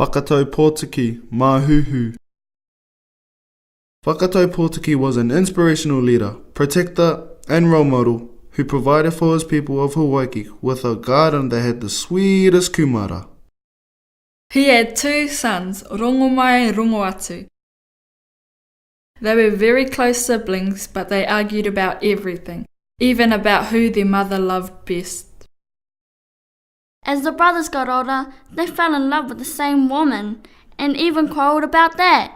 Kotori Portagee, Mahuhu. Kotori Portagee was an inspirational leader, protector, and role model who provided for his people of Hawaii with a garden that had the sweetest kumara. He had two sons, Rongomai and Rongoatu. They were very close siblings, but they argued about everything, even about who their mother loved best. As the brothers got older, they fell in love with the same woman, and even quarrelled about that.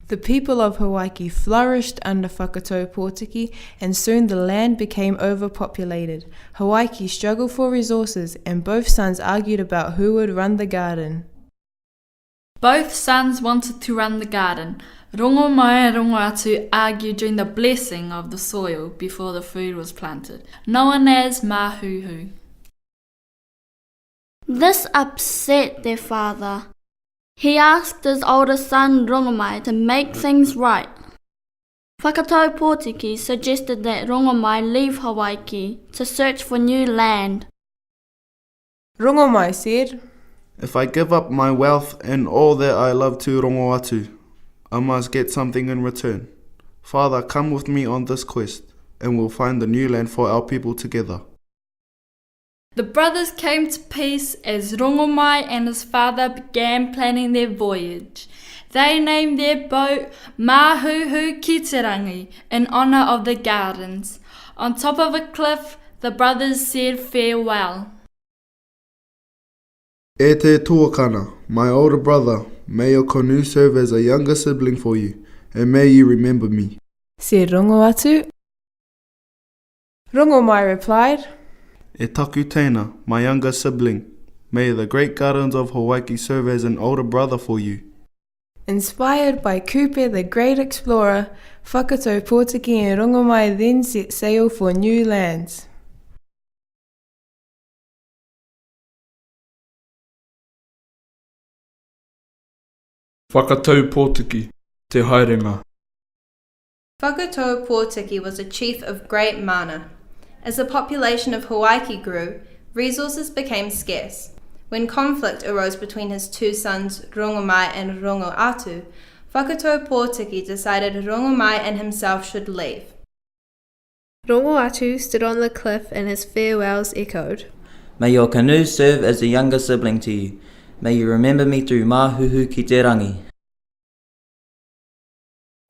The people of Hawaii flourished under Kotori Portagee, and soon the land became overpopulated. Hawaii struggled for resources, and both sons argued about who would run the garden. Both sons wanted to run the garden. Rongomai and Rongoatu argued during the blessing of the soil before the food was planted, known as Mahuhu. This upset their father. He asked his older son Rongomai to make things right. Kotori Portagee suggested that Rongomai leave Hawaii to search for new land. Rongomai said, If I give up my wealth and all that I love to Rongoatu, I must get something in return. Father, come with me on this quest, and we'll find the new land for our people together. The brothers came to peace as Rongomai and his father began planning their voyage. They named their boat Mahuhu Kiterangi in honour of the gardens. On top of a cliff, the brothers said farewell. E te tuakana, my older brother, may your canoe serve as a younger sibling for you, and may you remember me, said Rongoatu. Rongomai replied, E taku tēnā, my younger sibling, may the great gardens of Hawaii serve as an older brother for you. Inspired by Kupe the great explorer, Kotori Portagee and Rongomai then set sail for new lands. Kotori Portagee, te haerenga. Kotori Portagee was a chief of great mana. As the population of Hawaii grew, resources became scarce. When conflict arose between his two sons, Rongomai and Rongoatu, Kotori Portagee decided Rongomai and himself should leave. Rongoatu stood on the cliff and his farewells echoed. May your canoe serve as a younger sibling to you. May you remember me through Mahuhu ki te rangi.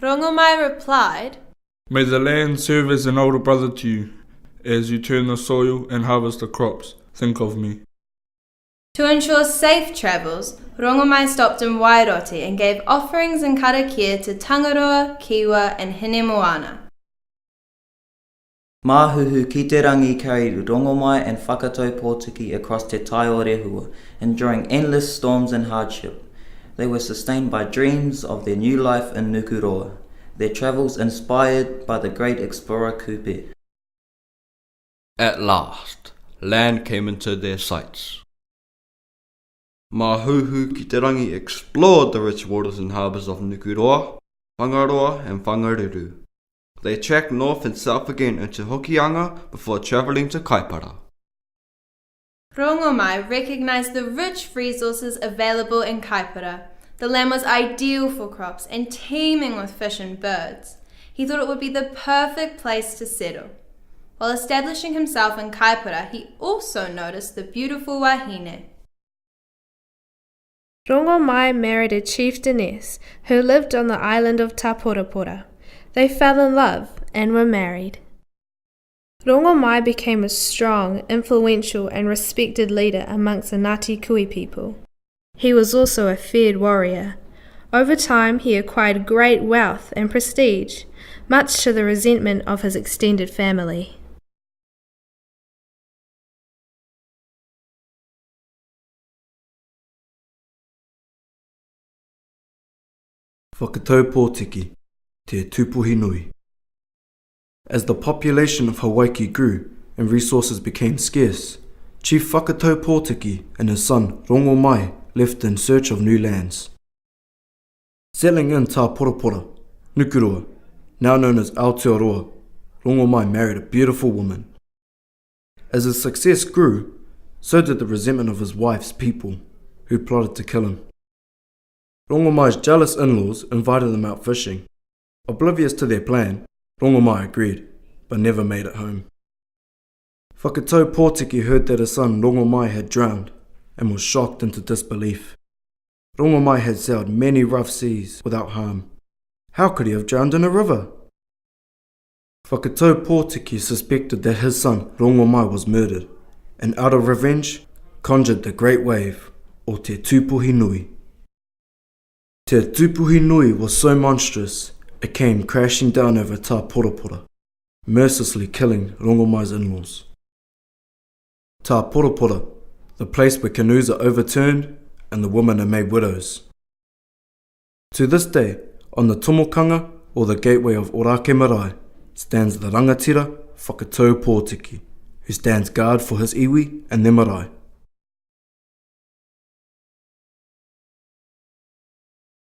Rongomai replied, May the land serve as an older brother to you. As you turn the soil and harvest the crops, think of me. To ensure safe travels, Rongomai stopped in Wairote and gave offerings and karakia to Tangaroa, Kiwa and Hinemoana. Mahuhu ki te rangi carried Rongomai and Kotori Portagee across te tai o rehua, enduring endless storms and hardship. They were sustained by dreams of their new life in Nukuroa, their travels inspired by the great explorer Kupe. At last, land came into their sights. Mahuhu ki te rangi explored the rich waters and harbours of Nukuroa, Whangaroa and Whangareru. They trekked north and south again into Hokianga before travelling to Kaipara. Rongomai recognised the rich resources available in Kaipara. The land was ideal for crops and teeming with fish and birds. He thought it would be the perfect place to settle. While establishing himself in Kaipara, he also noticed the beautiful wahine. Rongomai married a chieftainess who lived on the island of Taporapora. They fell in love and were married. Rongomai became a strong, influential and respected leader amongst the Ngati Kui people. He was also a feared warrior. Over time he acquired great wealth and prestige, much to the resentment of his extended family. Kotori Portagee, te Pahinui. As the population of Hawaii grew and resources became scarce, Chief Kotori Portagee and his son Rongomai left in search of new lands. Settling in Taporapora, Nukuroa, now known as Aotearoa, Rongomai married a beautiful woman. As his success grew, so did the resentment of his wife's people. who plotted to kill him. Rongomai's jealous in-laws invited them out fishing. Oblivious to their plan, Rongomai agreed, but never made it home. Whakatau Portagee heard that his son Rongomai had drowned and was shocked into disbelief. Rongomai had sailed many rough seas without harm. How could he have drowned in a river? Whakatau Portagee suspected that his son Rongomai was murdered, and out of revenge, conjured the great wave, or Te Tupuhi Nui. Te Tupuhi Nui was so monstrous, it came crashing down over Tāporapora, mercilessly killing Rongomai's in-laws. Tāporapora, the place where canoes are overturned and the women are made widows. To this day, on the Tomokanga, or the gateway of Orake Marae, stands the rangatira Whakatau Portagee, who stands guard for his iwi and their marae.